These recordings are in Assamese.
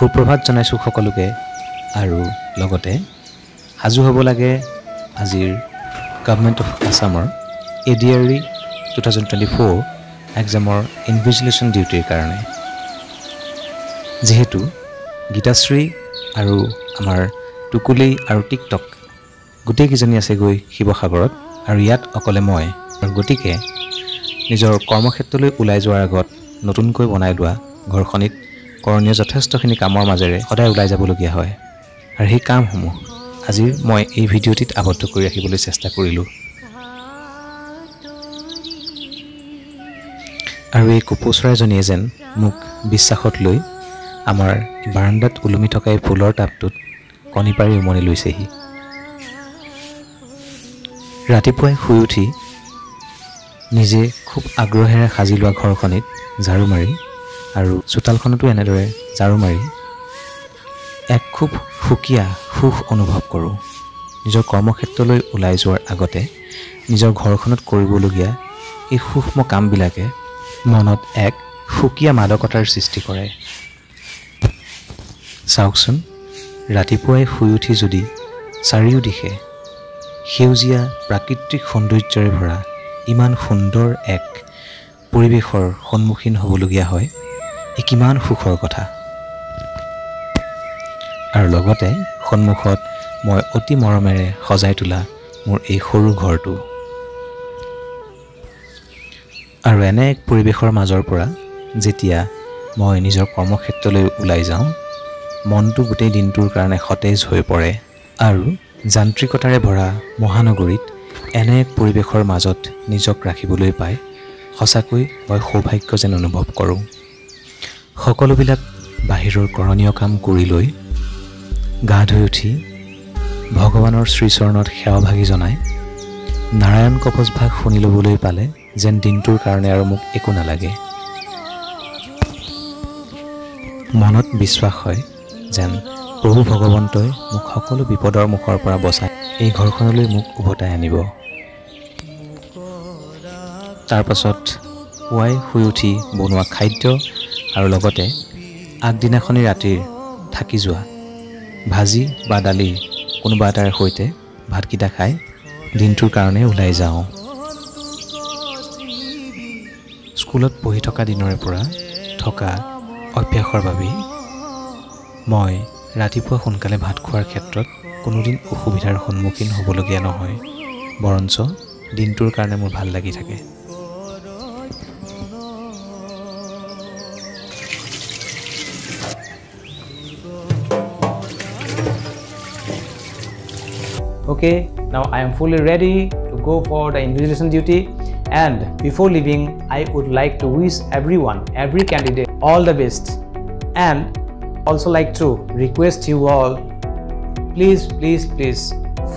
সুপ্ৰভাত জনাইছোঁ সকলোকে আৰু লগতে হাজু হ'ব লাগে আজিৰ গভৰ্ণমেণ্ট অফ আসামৰ ADRE 2024 এক্সামৰ ইনভিজিলেশ্যন ডিউটিৰ কাৰণে যেহেতু গীতাশ্ৰী আৰু আমাৰ টুকুলি আৰু টিকটক গোটেই কিজনী আছে গৈ শিৱসাগৰত আৰু ইয়াত অকলে মই আৰু গতিকে নিজৰ কৰ্মক্ষেত্ৰলৈ ওলাই যোৱাৰ আগত নতুনকৈ বনাই লোৱা ঘৰখনিত কৰণীয় যথেষ্টখিনি কামৰ মাজেৰে সদায় ওলাই যাবলগীয়া হয় আৰু সেই কামসমূহ আজি মই এই ভিডিঅ'টিত আবদ্ধ কৰি ৰাখিবলৈ চেষ্টা কৰিলোঁ আৰু এই কুপচৰাজনীয়ে যেন মোক বিশ্বাসত লৈ আমাৰ বাৰান্দাত ওলমি থকা এই ফুলৰ টাবটোত কণী পাৰি উমনি লৈছেহি ৰাতিপুৱাই শুই উঠি নিজে খুব আগ্ৰহেৰে সাজি লোৱা ঘৰখনিত ঝাৰু মাৰি আৰু চোতালখনতো এনেদৰে ঝাৰু মাৰি এক খুব সুকীয়া সুখ অনুভৱ কৰোঁ নিজৰ কৰ্মক্ষেত্ৰলৈ ওলাই যোৱাৰ আগতে নিজৰ ঘৰখনত কৰিবলগীয়া এই সূক্ষ্ম কামবিলাকে মনত এক সুকীয়া মাদকতাৰ সৃষ্টি কৰে চাওকচোন ৰাতিপুৱাই শুই উঠি যদি চাৰিওদিশে সেউজীয়া প্ৰাকৃতিক সৌন্দৰ্যৰে ভৰা ইমান সুন্দৰ এক পৰিৱেশৰ সন্মুখীন হ'বলগীয়া হয় এই কিমান সুখৰ কথা আৰু লগতে সন্মুখত মই অতি মৰমেৰে সজাই তোলা মোৰ এই সৰু ঘৰটো আৰু এনে এক পৰিৱেশৰ মাজৰ পৰা যেতিয়া মই নিজৰ কৰ্মক্ষেত্ৰলৈ ওলাই যাওঁ মনটো গোটেই দিনটোৰ কাৰণে সতেজ হৈ পৰে আৰু যান্ত্ৰিকতাৰে ভৰা মহানগৰীত এনে এক পৰিৱেশৰ মাজত নিজক ৰাখিবলৈ পাই সঁচাকৈ মই সৌভাগ্য যেন অনুভৱ কৰোঁ সকলোবিলাক বাহিৰৰ কৰণীয় কাম কৰি লৈ গা ধুই উঠি ভগৱানৰ শ্ৰীচৰণত সেৱাভাগি জনাই নাৰায়ণ কপজ ভাগ শুনি ল'বলৈ পালে যেন দিনটোৰ কাৰণে আৰু মোক একো নালাগে মনত বিশ্বাস হয় যেন প্ৰভু ভগৱন্তই মোক সকলো বিপদৰ মুখৰ পৰা বচাই এই ঘৰখনলৈ মোক উভতাই আনিব তাৰ পাছত পুৱাই শুই উঠি বনোৱা খাদ্য আৰু লগতে আগদিনাখনি ৰাতিৰ থাকি যোৱা ভাজি বা দালি কোনোবা এটাৰ সৈতে ভাতকেইটা খাই দিনটোৰ কাৰণে ওলাই যাওঁ স্কুলত পঢ়ি থকা দিনৰে পৰা থকা অভ্যাসৰ বাবেই মই ৰাতিপুৱা সোনকালে ভাত খোৱাৰ ক্ষেত্ৰত কোনোদিন অসুবিধাৰ সন্মুখীন হ'বলগীয়া নহয় বৰঞ্চ দিনটোৰ কাৰণে মোৰ ভাল লাগি থাকে Okay, now I am fully ready to go for the invigilation duty, and before leaving I would like to wish everyone, every candidate all the best, and also like to request you all, please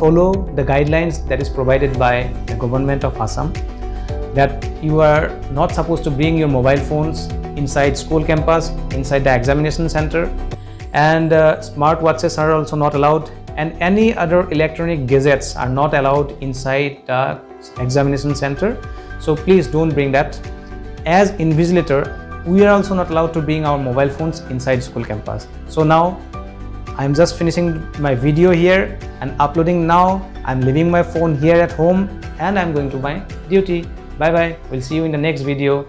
follow the guidelines that is provided by the government of Assam, that you are not supposed to bring your mobile phones inside school campus, inside the examination center, and smart watches are also not allowed, and any other electronic gadgets are not allowed inside the examination center. So please don't bring that. As invigilator, we are also not allowed to bring our mobile phones inside school campus. So now I'm just finishing my video here and uploading now. I'm leaving my phone here at home and I'm going to my duty. Bye bye. We'll see you in the next video.